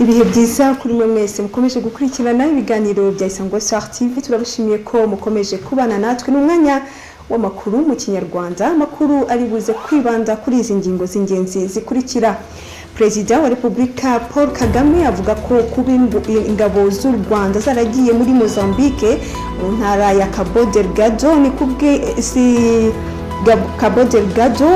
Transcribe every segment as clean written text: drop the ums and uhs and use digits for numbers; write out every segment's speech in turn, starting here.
ibihe byiza kuri mwe mwese mukomeje gukurikirana ibiganiro bya Isango Star TV. Turabashimiye ko mukomeje kubana natwe n'umwanya w'amakuru mu Kinyarwanda. Amakuru ari buze kwibanda kuri izi ngingo z'ingenzi zikurikira. Perezida wa Repubulika Paul Kagame avuga ko kuba ingabo z'u Rwanda zaragiye muri Mozambique mu ntara ya Cabo Delgado ni kubwe Cabo Delgado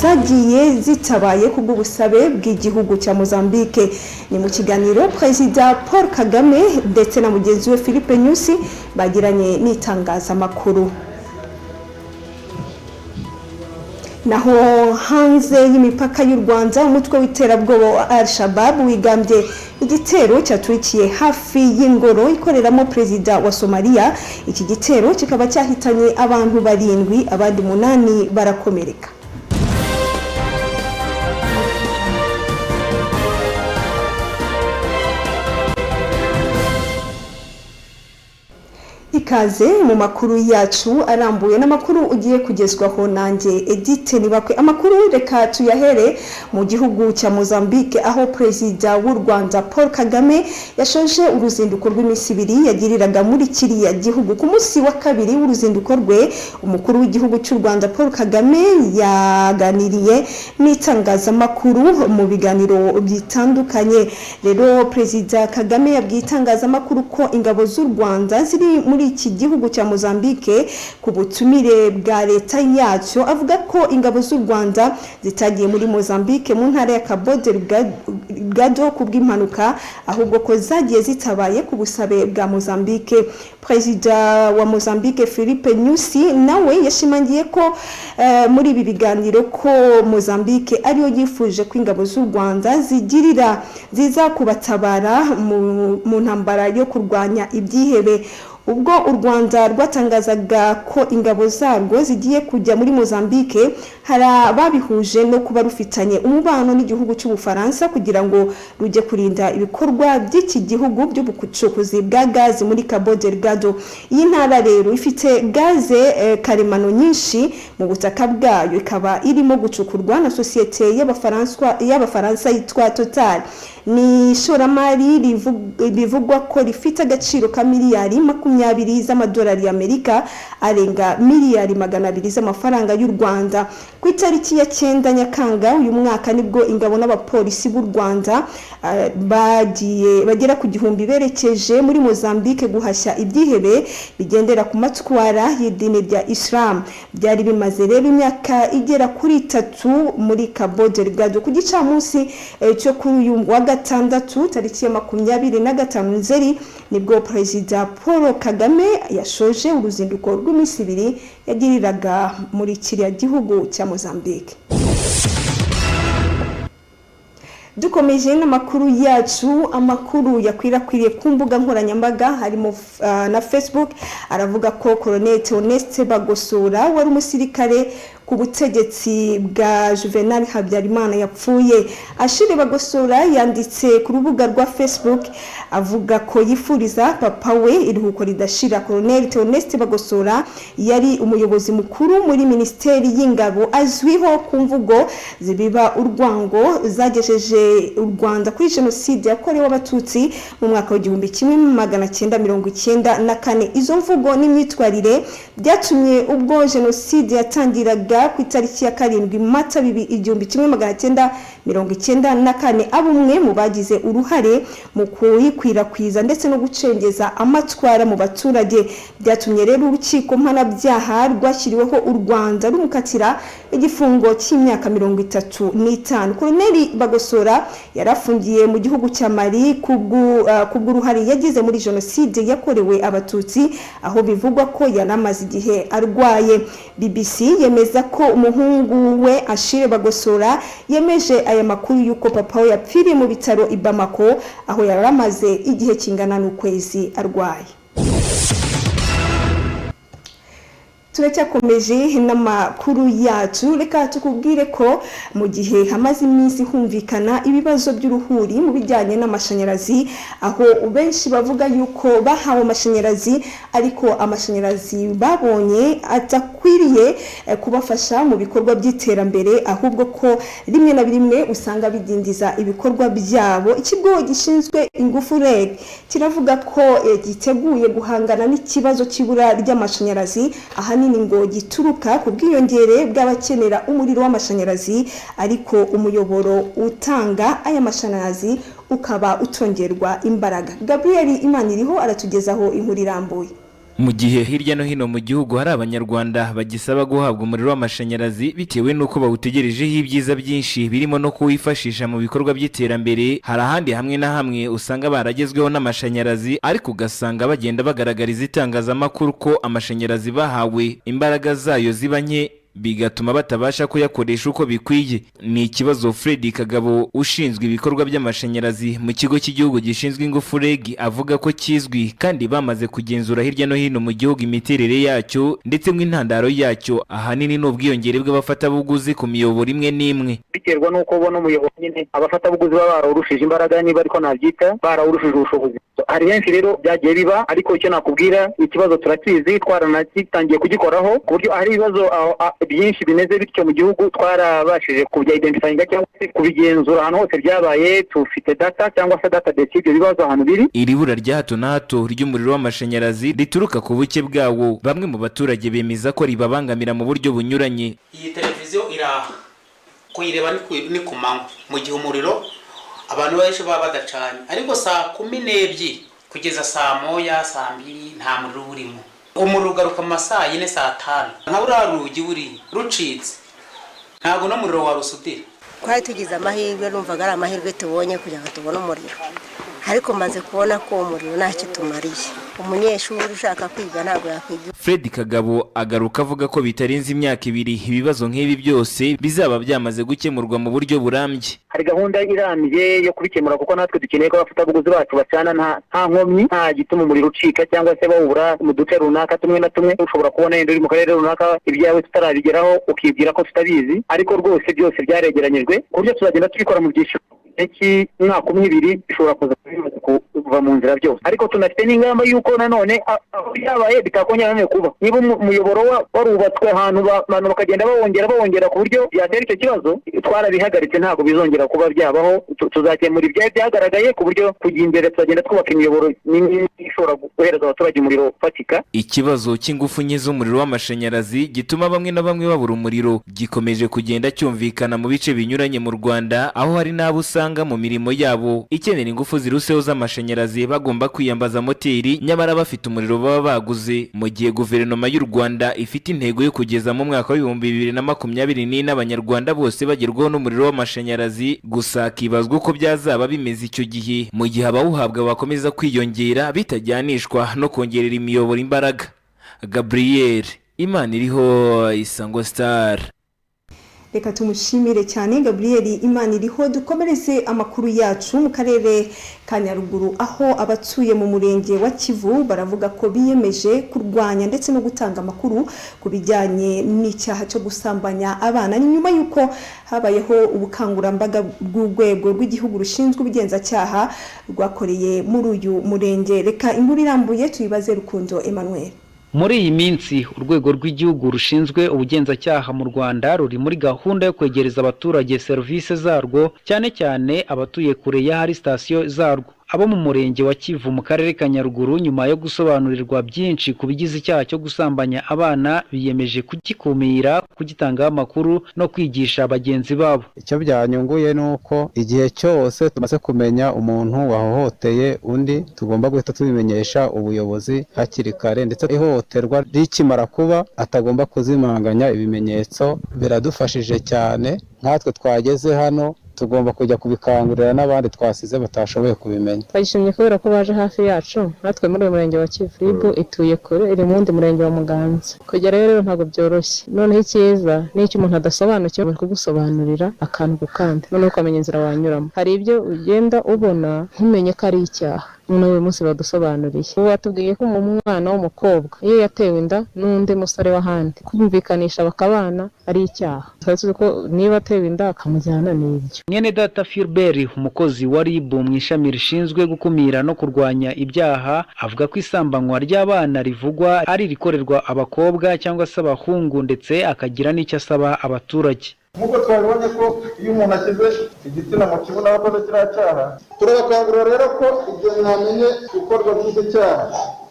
zagiye zitabaye kubw'ubusabe bw'igihugu cya Mozambique. Ni mu kiganiro Perezida Paul Kagame ndetse na mugenzi we Philippe Nyusi bagiranye n'itangazamakuru. Naho hanze y'imipaka y'u Rwanda umutwe w'iterabwoba wa Al-Shabaab wigambye igitero cyaturikiye hafi y'ingoro ikoreramo Perezida wa Somalia. Iki gitero kikaba cyahitanye abantu 7 abandi 8 barakomereka. Ikaze mu makuru yacu arambuye n'amakuru ugiye kugezwaho nanjye Edith Nibakwe. Amakuru reka tuyahere mu gihugu cya Mozambique aho Perezida w'u Rwanda Paul Kagame yashoje uruzinduko rw'iminsi 2 yagiriraga muri kiriya gihugu. Ku munsi wa kabiri w'uruzinduko rwe umukuru w'igihugu cy'u Rwanda Paul Kagame yaganiriye n'itangazamakuru mu biganiro bitandukanye. Rero Perezida Kagame yabwiye itangazamakuru ko ingabo z'u Rwanda ziri muri iki gihugu cya Mozambique ku butumire bwa leta yacyo. Avuga ko ingabo z'u Rwanda zitagiye muri Mozambique mu ntara ya Cabo Delgado kubw'impanuka ahubwo ko zagiye zitabaye ku busabe bwa Mozambique. Perezida wa Mozambique Philippe Nyusi nawe yashimangiye ko muri ibi biganiro ko Mozambique ariyo yifuje ko ingabo z'u Rwanda ziza kubatabara mu ntambara yo kurwanya ibyihebe. Ubwo u Rwanda rwatangazaga ko ingabo zarwo zigiye kujya muri Mozambique, hari ababihuje no kuba rufitanye umubano n'igihugu cy'Ubufaransa kugira ngo rujye kurinda ibikorwa by'iki gihugu by'ubucukuzi bwa gazi muri Cabo Delgado. Iyi ntara rero ifite gaze karemano nyinshi mu butaka bwayo, ikaba irimo gucukurwa na sosiyete y'Abafaransa yitwa Total. Ni ishoramari bivugwa ko rifite agaciro ka miliyari 20 z'amadolari y'Amerika, arenga miliyari 200 z'amafaranga y'u Rwanda. Ku itariki ya 9 Nyakanga uyu mwaka nibwo ingabo n'abapolisi b'u Rwanda bagera ku 1000 berekeje muri Mozambique guhashya ibyihebe bigendera ku matwara y'idini rya Islam. Byari bimaze rero imyaka igera kuri 3 muri Cabo Delgado. Ku gicamunsi cyo kuri uyu wa gatandatu tariki ya 25 Nzeri nibwo Perezida Paul Kagame yashoje uruzinduko rw'iminsi 2 yagiriraga muri kiriya gihugu cya Mozambique. Dukomeje n'amakuru yacu, amakuru yakwirakwiriye ku mbuga nkoranyambaga harimo na Facebook. Aravuga ko Colonel Theoneste Bagosora wari umusirikare ku butegetsi bwa Juvenal Habyarimana yapfuye. Ashire Bagosora yanditse ku rubuga rwa Facebook avuga ko yifuriza papa we iruhuko ridashira. Colonel Theoneste Bagosora yari umuyobozi mukuru muri Ministeri y'Ingabo, azwiho ku mvugo zibiba urwango zagejeje u Rwanda kuri jenoside yakorewe abatutsi mu mwaka wa 1994. Izo mvugo n'imyitwarire byatumye ubwo jenoside yatangiraga ku itariki ya 7 Mata 1994 abumwe mu bagize uruhare mu kuyikwirakwiza ndetse no gucengeza amatwara mu baturage. Byatumye rero urukiko mpanabyaha rwashyiriweho u Rwanda rumukatira igifungo cy'imyaka 35. Colonel Bagosora yarafungiye mu gihugu cya Mali kubw'uruhare yagize muri jenoside yakorewe abatutsi, aho bivugwa ko yaramaze igihe arwaye. BBC yemeza ko umuhungu we Ashire Bagosora yemeje aya makuru yuko papa we yapfiriye mu bitaro i Bamako, aho yaramaze igihe kingana n'ukwezi arwaye. turacyakomeje n'amakuru yacu, reka tukubwire ko mu gihe hamaze iminsi humvikana ibibazo by'uruhuri mu bijyanye n'amashanyarazi, aho benshi bavuga yuko bahawe amashanyarazi ariko amashanyarazi babonye atakwiriye kubafasha mu bikorwa by'iterambere, ahubwo ko rimwe na rimwe usanga bidindiza ibikorwa byabo. Ikigo gishinzwe ingufu REG kiravuga ko giteguye guhangana n'ikibazo cy'ibura ry'amashanyarazi, ahanini ngo gituruka ku bwiyongere bw'abakenera umuriro w'amashanyarazi, ariko umuyoboro utanga aya mashanyarazi ukaba utongerwa imbaraga. Gabriel Imaniriho aratugezaho inkuru irambuye. Mu gihe hirya no hino mu gihugu hari abanyarwanda bagisaba guhabwa umuriro w'amashanyarazi bitewe n'uko bawutegerejeho ibyiza byinshi birimo no kuwifashisha mu bikorwa by'iterambere, hari ahandi hamwe na hamwe usanga baragezweho n'amashanyarazi ariko ugasanga bagenda bagaragariza itangazamakuru ko amashanyarazi bahawe imbaraga zayo ziba nke, bigatuma batabasha kuyakoresha uko bikwiye. Ni ikibazo Fred Kagabo ushinzwe ibikorwa by'amashanyarazi mu kigo cy'igihugu gishinzwe ingufu REG avuga ko kizwi kandi bamaze kugenzura hirya no hino mu gihugu imiterere yacyo ndetse n'intandaro yacyo ahanini n'ubwiyongere bw'abafatabuguzi ku miyoboro imwe n'imwe. Biterwa n'uko ubona umuyoboro nyine abafatabuguzi baba barawurushije imbaraga, niba ariko nabyita barawurushije ubushobozi. Hari henshi rero byagiye biba, ariko icyo nakubwira ikibazo turakizi, twaranagitangiye kugikoraho ku buryo hari ibibazo byinshi bimeze bityo mu gihugu twarabashije kubya identifyinga cyangwa se kubigenzura ahantu hose byabaye. Tufite data cyangwa se database y'ibyo bibazo ahantu biri. Iri bura rya hato na hato ry'umuriro w'amashanyarazi rituruka ku buke bwawo, bamwe mu baturage bemeza ko ribabangamira mu buryo bunyuranye. Iyi televiziyo iraha kuyireba ni ku manywa mu gihe umuriro abantu benshi baba badacanye, ariko saa 12 kugeza saa 1 saa 2 nta muriro urimo. Umuriro ugaruka mu masaha 4 saa 5 nta urarugi buri rucitse, ntabwo no muriro warusudira. Twari tugize amahirwe, numvaga ari amahirwe tubonye kugira ngo tubone umuriro, ariko maze kubona ko umuriro ntacyo tumariye. Umunyeshuri ushaka kwiga ntabwo yakwiga. Fred Kagabo agaruka avuga ko bitarenze imyaka 2 ibibazo nk'ibi byose bizaba byamaze gukemurwa mu buryo burambye. Hari gahunda irambye yo kubikemura kuko natwe dukeneye ko abafatabuguzi bacu bacana nta nkomyi, nta gituma umuriro ucika cyangwa se bawubura mu duce runaka tumwe na tumwe. Ushobora kubona yenda uri mu karere runaka ibyawe tutarabigeraho ukibwira ko tutabizi, ariko rwose byose byaregeranyijwe ku buryo tuzagenda tubikora mu byiciro mwaka 2 bishobora kuva mu nzira byose. Ariko tunafite n'ingamba yuko nanone aho byabaye bitakongera nanone kuba, niba umuyoboro warubatswe ahantu abantu bakagenda bawongera ku buryo byatera icyo kibazo, twarabihagaritse ntabwo bizongera kuba byabaho. Tuzakemura ibyaye byagaragaye ku buryo kujya imbere tuzagenda twubaka imiyoboro ishobora guhereza abaturage umuriro ufatika. Ikibazo cy'ingufu nke z'umuriro w'amashanyarazi gituma bamwe na bamwe babura umuriro gikomeje kugenda cyumvikana mu bice binyuranye mu Rwanda, aho hari n'abo usanga mu mirimo yabo ikenera ingufu ziruseho z'amashanyarazi bagomba kwiyambaza moteri nyamara bafite umuriro baba baguze. Mu gihe guverinoma y'u Rwanda ifite intego yo kugeza mu mwaka wa 2024 abanyarwanda bose bagerwaho n'umuriro w'amashanyarazi, gusa kibazwa uko byazaba bimeze icyo gihe mu gihe abawuhabwa bakomeza kwiyongera bitajyanishwa no kongerera imiyoboro imbaraga. Gabriel Imaniriho, Isango Star. Reka tumushimire cyane Gabriel Imaniriho. Dukomereze amakuru yacu mu karere ka Nyaruguru, aho abatuye mu murenge wa Kivu baravuga ko biyemeje kurwanya ndetse no gutanga amakuru ku bijyanye n'icyaha cyo gusambanya abana. Ni nyuma yuko habayeho ubukangurambaga bw'urwego rw'igihugu rushinzwe ubugenzacyaha rwakoreye muri uyu murenge. Reka inkuru irambuye tuyibaze Rukundo Emmanuel. Muri iyi minsi urwego rw'igihugu rushinzwe ubugenzacyaha mu Rwanda ruri muri gahunda yo kwegereza abaturage serivisi zarwo, cyane cyane abatuye kure y'ahari sitasiyo zarwo. Abo mu murenge wa Kivu mu karere ka Nyaruguru nyuma yo gusobanurirwa byinshi ku bigize icyaha cyo gusambanya abana biyemeje kugikumira, kugitangaho amakuru no kwigisha bagenzi babo. Icyo byanyunguye nuko igihe cyose tumaze kumenya umuntu wahohoteye undi tugomba guhita tubimenyesha ubuyobozi hakiri kare, ndetse ihohoterwa rikimara kuba atagomba kuzimanganya ibimenyetso. Biradufashije cyane, nkatwe twageze hano tugomba kujya kubikangurira n'abandi twasize batashoboye kubimenya. Twishimye kubera ko baje hafi yacu, natwe muri murenge wa Kivu ituye kure, iri mu wundi murenge wa Muganza. Kugera rero ntabwo byoroshye, noneho icyiza n'icyo umuntu adasobanukiwe kugusobanurira akantu ku kandi, noneho ukamenya inzira wanyuramo. Hari ibyo ugenda ubona ntumenye ko ari icyaha, none uyu munsi badusobanuriye ubu batubwiye ko umwana w'umukobwa iyo yatewe inda n'undi musore w'ahandi kumvikanisha bakabana ari icyaha twari tuzi ko niba atewe inda akamujyana n'ibyo. Mwene data Philbert umukozi wa RIB mu ishami rishinzwe gukumira no kurwanya ibyaha avuga ko isambanywa ry'abana rivugwa ari rikorerwa abakobwa cyangwa se abahungu ndetse akagira n'icyo asaba abaturage. Nk'uko twabibonye ko iyo umuntu ashyize igitsina mu kibuno abakoze kiriya cyaha, turabakangurira rero ko igihe mwamenye gukorwa by'icyo cyaha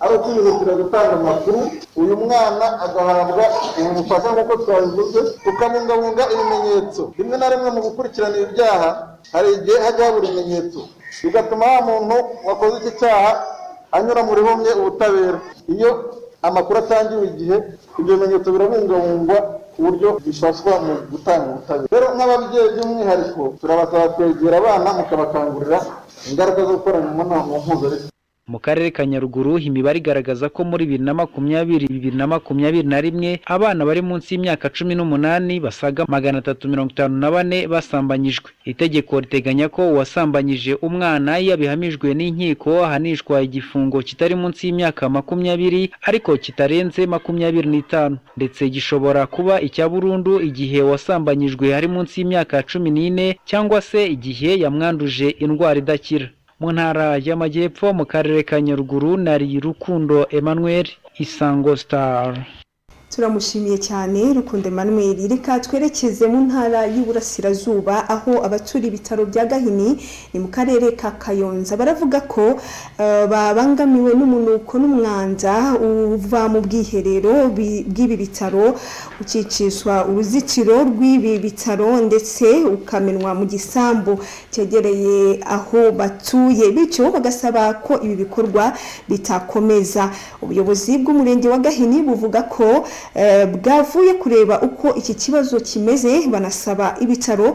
ari ukwihutira gutanga amakuru, uyu mwana agahabwa ubufasha nk'uko twabivuze, tukabungabunga ibimenyetso. Rimwe na rimwe mu gukurikirana ibi byaha hari igihe hajya habura ibimenyetso, bigatuma wa muntu wakoze iki cyaha anyura muri bumwe ubutabera. Iyo amakuru atangiwe igihe, ibyo bimenyetso birabungabungwa ku buryo bifashwa mu gutanga ubutabera. Rero nk'ababyeyi by'umwihariko turabasaba kwegera abana mukabakangurira ingaruka zo gukora imibonano mpuzabitsina. Mu karere ka Nyaruguru imibare igaragaza ko muri 2020-2021 abana bari munsi y'imyaka 18 basaga 354 basambanyijwe. Itegeko riteganya ko uwasambanyije umwana yabihamijwe n'inkiko ahanishwa igifungo kitari munsi y'imyaka 20 ariko kitarenze 25 ndetse gishobora kuba icya burundu igihe wasambanyijwe hari munsi y'imyaka 14 cyangwa se igihe yamwanduje indwara idakira. Mu ntara y'Amajyepfo mu karere ka Nyaruguru nari Rukundo Emmanuel, Isango Star. Turamushimiye cyane Rukundo Emmanuel. Reka twerekeze mu ntara y'Uburasirazuba aho abaturi ibitaro bya Gahini ni mu karere ka Kayonza baravuga ko babangamiwe n'umunuko n'umwanda uva mu bwiherero bw'ibi bitaro ukicishwa uruzitiro rw'ibi bitaro ndetse ukamenwa mu gisambu cyegereye aho batuye, bityo bagasaba ko ibi bikorwa bitakomeza. Ubuyobozi bw'umurenge wa Gahini buvuga ko bwavuye kureba uko iki kibazo kimeze, banasaba ibitaro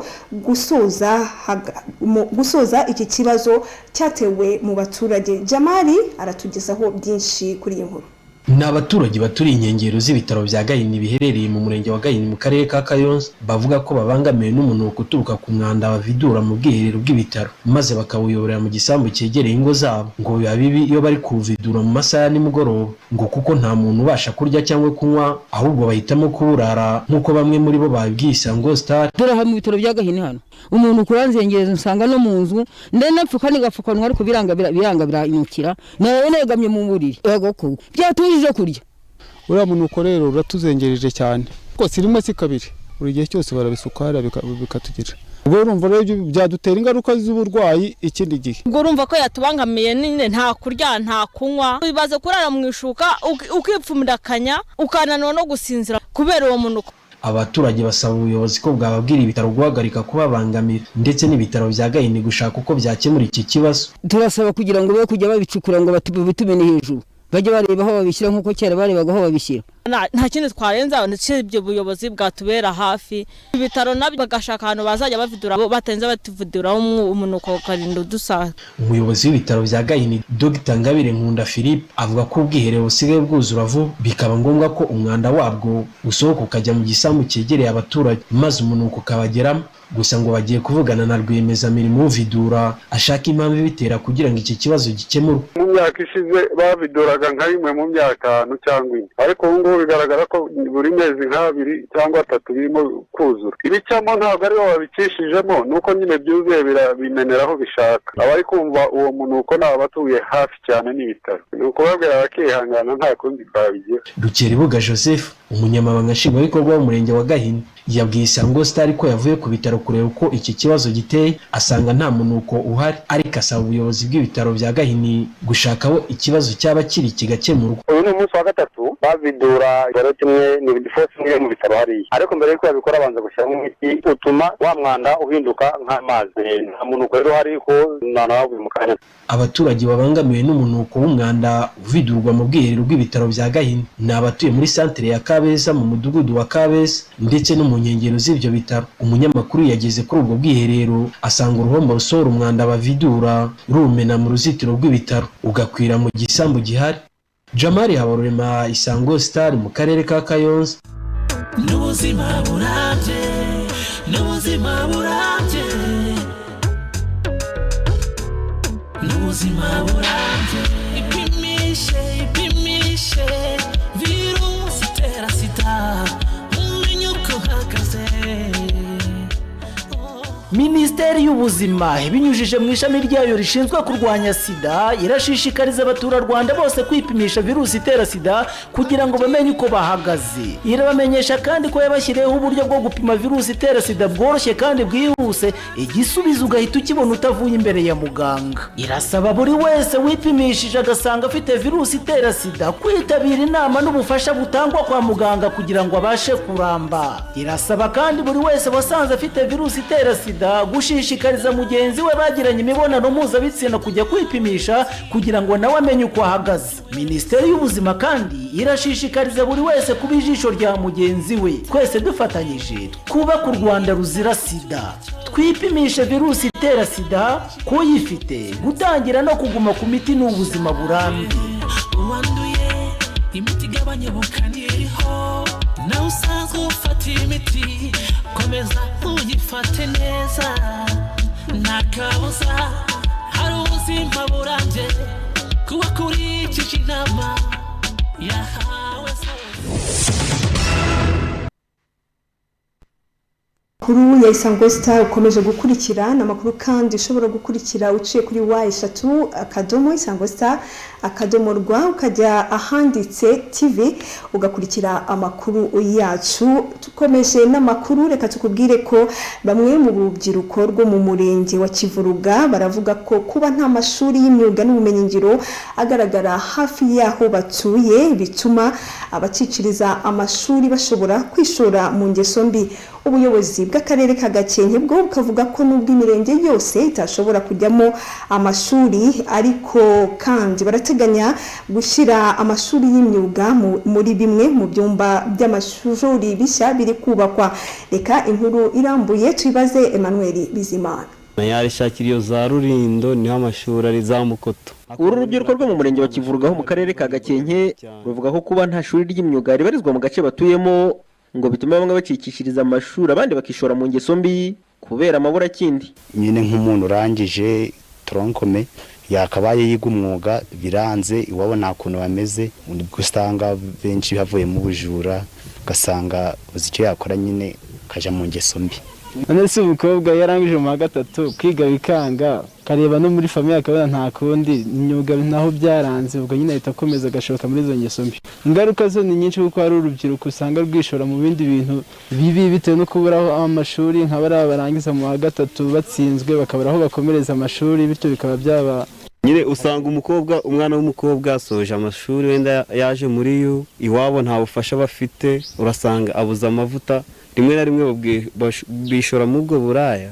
gusoza iki kibazo cyatewe mu baturage. Jamali aratugezaho byinshi kuri iyi nkuru. Ni abaturage baturiye inkengero z'ibitaro bya Gahini biherereye mu murenge wa Gahini mu karere ka Kayonza bavuga ko babangamiwe n'umunuko uturuka ku mwanda bavidura mu bwiherero bw'ibitaro maze bakawuyoborera mu gisambu cyegereye ingo zabo, ngo biba bibi iyo bari kuvidura mu masaha ya nimugoroba ngo kuko nta muntu ubasha kurya cyangwa kunywa ahubwo bahitamo kuburara nk'uko bamwe muri bo babibwiye Isango Star. Dore mu bitaro bya Gahini hano umuntu kuranzengereza usanga no mu nzu ndenapfuka nigapfukanwa ariko biranga biranyukira nawe negamye mu buriri ego ko byatuje kurya. Uriya munuko rero uratuzengereje cyane ko sirimo si kabiri buri gihe cyose barabisukara bikatugira. Ubwo urumva rero byadutera ingaruka z'uburwayi ikindi gihe. Ubwo urumva ko yatubangamiye nine nta kurya nta kunywa bibaze kurara mu ishuka ukipfumira kanya ukananwa no gusinzira kubera uwo munuko. Abaturage basaba ubuyobozi ko bwababwira ibitaro guhagarika kubabangamira ndetse n'ibitaro bya Gahini gushaka uko byakemura iki kibazo. Turasaba kugira ngo be kujya babicukura ngo batumenye hejuru bajye bareba aho babishyira nk'uko kera barebaga aho babishyira. Nta kindi twarenza ndetse ibyo buyobozi bwatubera hafi ibitaro nabyo bagashaka ahantu bazajya bavidura batenze batuvudura umunuko karinda dusa. Umuyobozi w'ibitaro bya Gahini Dr Ngabire Nkunda Philippe avuga ko ubwiherero busigaye bwuzura vuba bikaba ngombwa ko umwanda wabwo usohoka ukajya mu gisambu cyegereye abaturage maze umunuko ukabageramo. Gusa ngo bagiye kuvugana na rwiyemezamirimo uvidura ashaka impamvu ibitera kugira ngo iki kibazo gikemurwe. Mu myaka ishize baviduraga nka rimwe mu myaka 5 cyangwa 4 ariko ubu ngubu bigaragara ko buri mezi nk'abiri cyangwa 3 birimo kuzura. Ibicamo ntabwo ari bo babicishijemo nuko nyine byuzuye bimenera aho bishaka. Abari kumva uwo munuko n'abatuye hafi cyane n'ibitaro nuko babwira bakihangana nta kundi twabigira. Rukeribuga Joseph umunyamabanga nshingwabikorwa w'umurenge wa Gahini yabwiye Isango Star ko yavuye ku bitaro kureba uko iki kibazo giteye asanga nta munuko uhari ariko asaba ubuyobozi bw'ibitaro bya Gahini gushakaho ikibazo cyaba kiri kigakemurwa. Uyu ni umunsi wa gatatu bavidura igaro kimwe ni bidifose muri mu bitaro hariya ariko mbere yuko babikora abanza gushyiramo imiti utuma wa mwanda uhinduka nk'amazi nta munuko rero hariho nanavuye mu kanya. Abaturage babangamiwe n'umunuko w'umwanda uvidurwa mu bwiherero bw'ibitaro bya Gahini ni abatuye muri santere ya Kabeza mu mudugudu wa Kabeza ndetse no mu nkengero z'ibyo bitaro. Umunyamakuru yageze kuri ubwo bwiherero asanga uruhombo rusohora umwanda bavidura rumena mu ruzitiro rw'ibitaro ugakwira mu gisambu gihari. Jamali Habarurema, Isango Star mu karere ka Kayonza. N'ubuzima burambye n'ubuzima burambye n'ubuzima burambye. Ipimishe virusi itera sida umenye uko uhagaze. Minisiteri y'Ubuzima ibinyujije mu ishami ryayo rishinzwe kurwanya sida irashishikariza abaturarwanda bose kwipimisha virusi itera sida kugira ngo bamenye uko bahagaze. Irabamenyesha kandi ko yabashyiriyeho uburyo bwo gupima virusi itera sida bworoshye kandi bwihuse, igisubizo ugahita ukibona utavuye imbere ya muganga. Irasaba buri wese wipimishije agasanga afite virusi itera sida kwitabira inama n'ubufasha butangwa kwa muganga kugira ngo abashe kuramba. Irasaba kandi buri wese wasanze afite virusi itera sida gushishikariza mugenzi we bagiranye imibonano mpuzabitsina kujya kwipimisha kugira ngo nawe amenye uko ahagaze. Minisiteri y'Ubuzima kandi irashishikariza buri wese kuba ijisho rya mugenzi we. Twese dufatanyije twubaka u Rwanda ruzira sida. Twipimishe virusi itera sida, kuyifite gutangira no kuguma ku miti n'ubuzima burambye. Uwanduye imiti igabanya ubukana iriho, nawe usanzwe ufata imiti komeza uyifate neza, nta kabuza hari ubuzima burambye kuba kurikije inama yahawe Kuru ya Isango Star ukomeje gukurikira n'amakuru kandi ushobora gukurikira uciye kuri wa3 Isango Star rwa ukajya ahanditse TV ugakurikira amakuru yacu. Tukomeje n'amakuru, reka tukubwire ko bamwe mu rubyiruko rwo mu murenge wa Kivuruga baravuga ko kuba nta mashuri y'imyuga n'ubumenyingiro agaragara hafi yaho batuye bituma abaciciriza amashuri bashobora kwishora mu ngeso mbi. Ubuyobozi bw'akarere ka Gakenke bwo bukavuga ko nubwo imirenge yose itashobora kujyamo amashuri, ariko kandi barateganya gushyira amashuri y'imyuga muri bimwe mu byumba by'amashuri bishya biri kubakwa. Reka inkuru irambuye tuibaze Emmanuel Bizimana. Yarishakira iyo za Rurindo niho amashuri ari za Mukoto. Uru rubyiruko rwo mu murenge wa Kivuruga ho mu karere ka Gakenke ruvuga ko kuba nta shuri ry'imyuga ribarizwa mu gace batuyemo ngo bituma bamwe bacikishiriza amashuri abandi bakishora mu ngeso mbi kubera amabura kindi. Nyine nk'umuntu urangije tronkome yakabaye yiga umwuga biranze iwabo nta kuntu bameze, usanga benshi bavuye mu bujura ugasanga uzi icyo yakora nyine kaja mu ngeso mbi. None se umukobwa yarangije mu gatatu kwiga bikanga kareba no muri famille akabona nta kundi imyuga naho byaranze, ubwo nyine ahita akomeza agashoka muri izo ngeso mbi. Ingaruka zo ni nyinshi kuko hari urubyiruko usanga rwishora mu bindi bintu bibi bitewe no kuburaho amashuri, nka bari barangiza mu gatatu batsinzwe bakabura aho bakomereza amashuri, bityo bikaba byaba nyine usanga umwana w'umukobwa asoje amashuri wenda yaje muri yo iwabo nta bufasha bafite, urasanga abuza amavuta, rimwe na rimwe bishora mu bwo buraya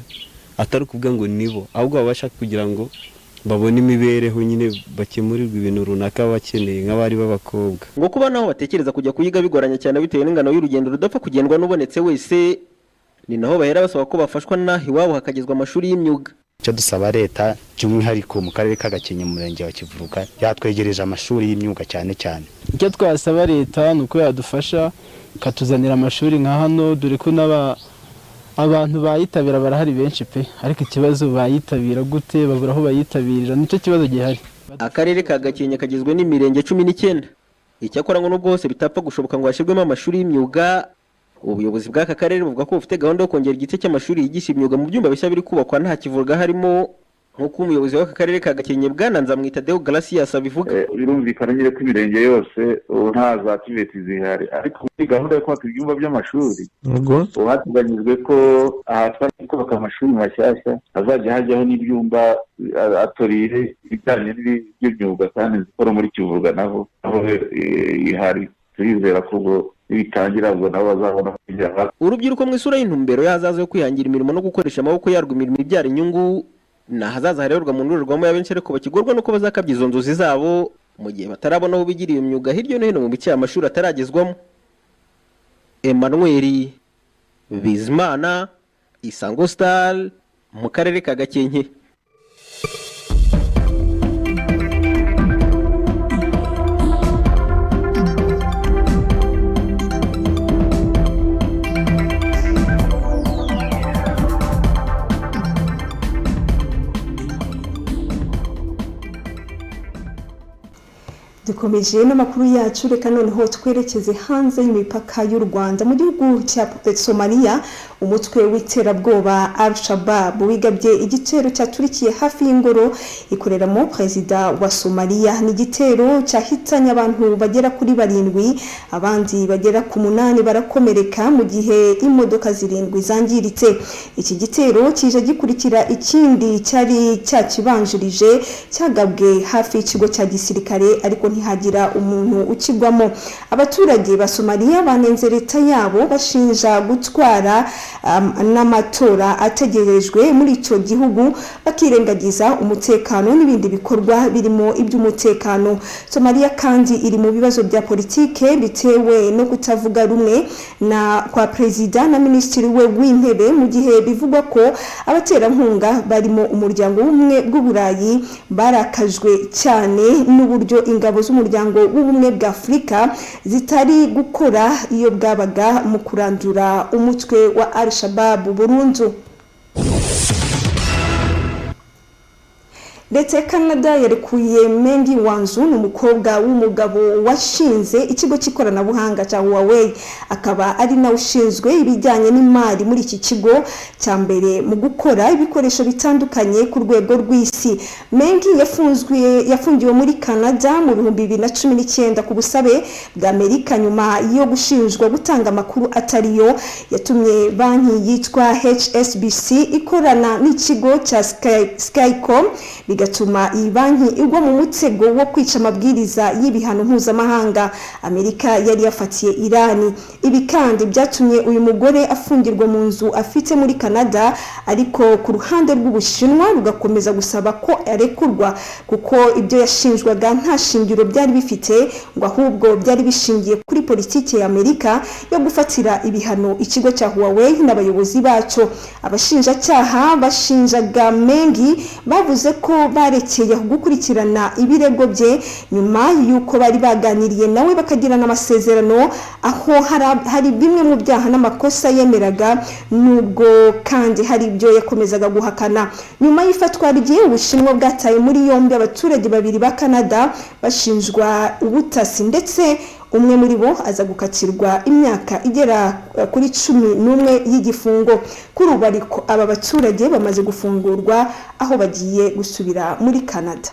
atari kuvuga ngo nibo, ahubwo babasha kugira ngo babone imibereho nyine bakemurirwa ibintu runaka bakeneye nk'abari b'abakobwa. Ngo kuba naho batekereza kujya kuyiga bigoranye cyane bitewe n'ingano y'urugendo rudapfa kugendwa n'ubonetse wese, ni naho bahera basaba ko bafashwa naho iwabo hakagezwa amashuri y'imyuga. Icyo dusaba leta by'umwihariko mu karere ka Gakenke mu murenge wa Kivuruga yatwegereje amashuri y'imyuga cyane cyane. Icyo twasaba leta nuko yadufasha katuzanira amashuri nka hano, dore ko abantu bayitabira barahari benshi pe, ariko ikibazo bayitabira gute, babura aho bayitabirira, nicyo kibazo gihari. Akarere ka Gakenke kagizwe n'imirenge 19. Icyakora ngo nubwo hose bitapfa gushoboka ngo hashyirwemo amashuri y'imyuga, ubuyobozi bw'aka karere buvuga ko bufite gahunda yo kongera igice cy'amashuri yigisha imyuga mu byumba bishya biri kubakwa nta Kivuruga harimo, nk'uko umuyobozi w'aka karere ka Gakenke Bwana Nzamwita Deo Gracias abivuga. Birumvikana nyine ko imirenge yose nta za tiveti zihari, ariko muri gahunda yo kubaka ibyumba by'amashuri hateganyijwe ko ahatwa kubaka amashuri mashyashya hazajya hajyaho n'ibyumba atorire ibijyanye n'iby'imyuga kandi zikora muri Kivuruga naho ihari. Turizera ko bitangira ngo nabo bazabona kujya. Urubyiruko mu isura y'intumbero yazaza yo kwihangira imirimo no gukoresha amaboko yarwo imirimo ibyara inyungu, na hazaza harerwa mu ndorerwamo y'abenshi ariko bakigorwa nuko bazakabya izo nzozi zabo mu gihe batarabona aho bigira iyo myuga hirya no hino mu bice y'amashuri ataragezwamo. Emmanuel Bizimana, Isango Star, mu karere ka Gakenke. dukomeje n'amakuru yacu reka noneho twerekeze hanze y'imipaka y'u Rwanda mu gihugu cya Somalia umutwe w'iterabwoba Al-Shabaab wigabye igitero cyaturikiye hafi y'ingoro ikoreramo perezida wa Somalia. Ni igitero cyahitanye abantu bagera kuri 7 abandi bagera ku 8 barakomereka mu gihe imodoka 7 zangiritse. Iki gitero kije gikurikira ikindi cyari cyakibanjirije cyagabwe hafi y'ikigo cya gisirikare ariko ntihagira umuntu ukigwamo. Abaturage ba Somalia banenze leta yabo bashinja gutwara n'amatora ategerejwe muri icyo gihugu bakirengagiza umutekano n'ibindi bikorwa birimo iby'umutekano. Somalia kandi iri mu bibazo bya politike bitewe no kutavuga rumwe na kwa perezida na minisitiri we w'intebe mu gihe bivugwa ko abaterankunga barimo umuryango w'ubumwe bw'uburayi barakajwe cyane n'uburyo ingabo z'umuryango w'ubumwe bwa Afurika zitari gukora iyo bwabaga mu kurandura umutwe wa Al-Shabaab burundu. Ndetse Canada yarekuye Mengi Wanzu n'umukobwa w'umugabo washinze ikigo cy'ikoranabuhanga cya Huawei akaba ari nawe ushinzwe ibijyanye n'imari muri iki kigo cya mbere mu gukora ibikoresho bitandukanye ku rwego rw'isi. Mengi yafungiwe muri Canada mu 2019 ku busabe bwa Amerika nyuma yo gushinjwa gutanga amakuru atariyo yatumye banki yitwa HSBC ikorana n'ikigo cya Skycom bigatuma iyi banki igwa mu mutego wo kwica amabwiriza y'ibihano mpuzamahanga Amerika yari yafatiye Irani. Ibi kandi byatumye uyu mugore afungirwa mu nzu afite muri Canada ariko ku ruhande rw'Ubushinwa rugakomeza gusaba ko arekurwa kuko ibyo yashinjwaga nta shingiro byari bifite ngo ahubwo byari bishingiye kuri politiki ya Amerika yo gufatira ibihano ikigo cya Huawei n'abayobozi baco. Abashinjacyaha bashinjaga Mengi bavuze ko barekeye gukurikirana ibirego bye nyuma yuko bari baganiriye nawe bakagirana amasezerano aho hari bimwe mu byaha n'amakosa yemeraga nubwo kandi hari ibyo yakomezaga guhakana. Nyuma y'ifatwa rye Ubushinwa bwataye muri yombi abaturage 2 ba Canada bashinjwa ubutasi ndetse umwe muri bo aza gukatirwa imyaka igera kuri 11 y'igifungo. Kuri ubu ariko aba baturage bamaze gufungurwa aho bagiye gusubira muri Canada.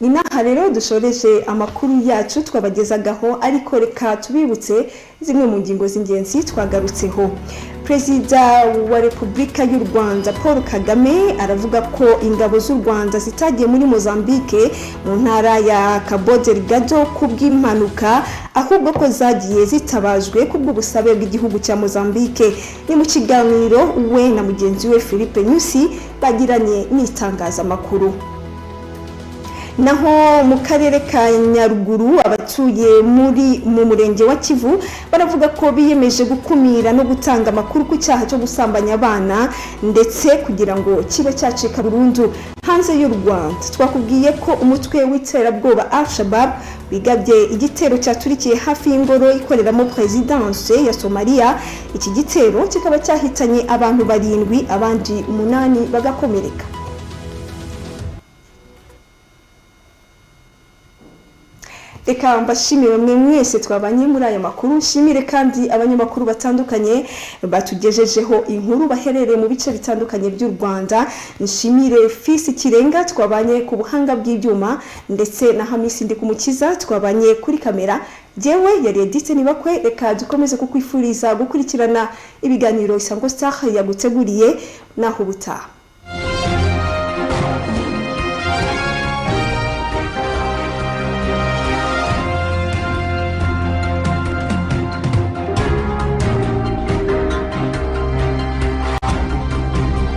Ni naha rero dushoreje amakuru yacu twabagezagaho ariko reka tubibutse zimwe mu ngingo z'ingenzi twagarutseho. Perezida wa Repubulika y'u Rwanda Paul Kagame aravuga ko ingabo z'u Rwanda zitagiye muri Mozambique mu ntara ya Cabo Delgado kubw'impanuka ahubwo ko zagiye zitabajwe kubw'ubusabe bw'igihugu cya Mozambique. Ni mu kiganiro we na mugenzi we Philippe Nyusi bagiranye n'itangazamakuru. Naho mu karere ka Nyaruguru abatuye mu murenge wa Kivu baravuga ko biyemeje gukumira no gutanga amakuru ku cyaha cyo gusambanya abana ndetse kugira ngo kibe cyacika burundu. Hanze y'u Rwanda twakubwiye ko umutwe w'iterabwoba Al-Shabaab wigabye igitero cyaturikiye hafi y'ingoro ikoreramo presidence ya Somalia. Iki gitero kikaba cyahitanye abantu 7 abandi 8 bagakomereka. Reka mbashimire mwe mwese twabanye muri aya makuru. Nshimire kandi abanyamakuru batandukanye batugejejeho inkuru baherereye mu bice bitandukanye by'u Rwanda. Nshimire Fisi Kirenga twabanye ku buhanga bw'ibyuma ndetse na Hamisi Ndikumukiza twabanye kuri kamera. Jewe yari Edith Nibakwe. Reka dukomeze kukwifuriza gukurikirana ibiganiro Isango Star yaguteguriye naho ubutaha.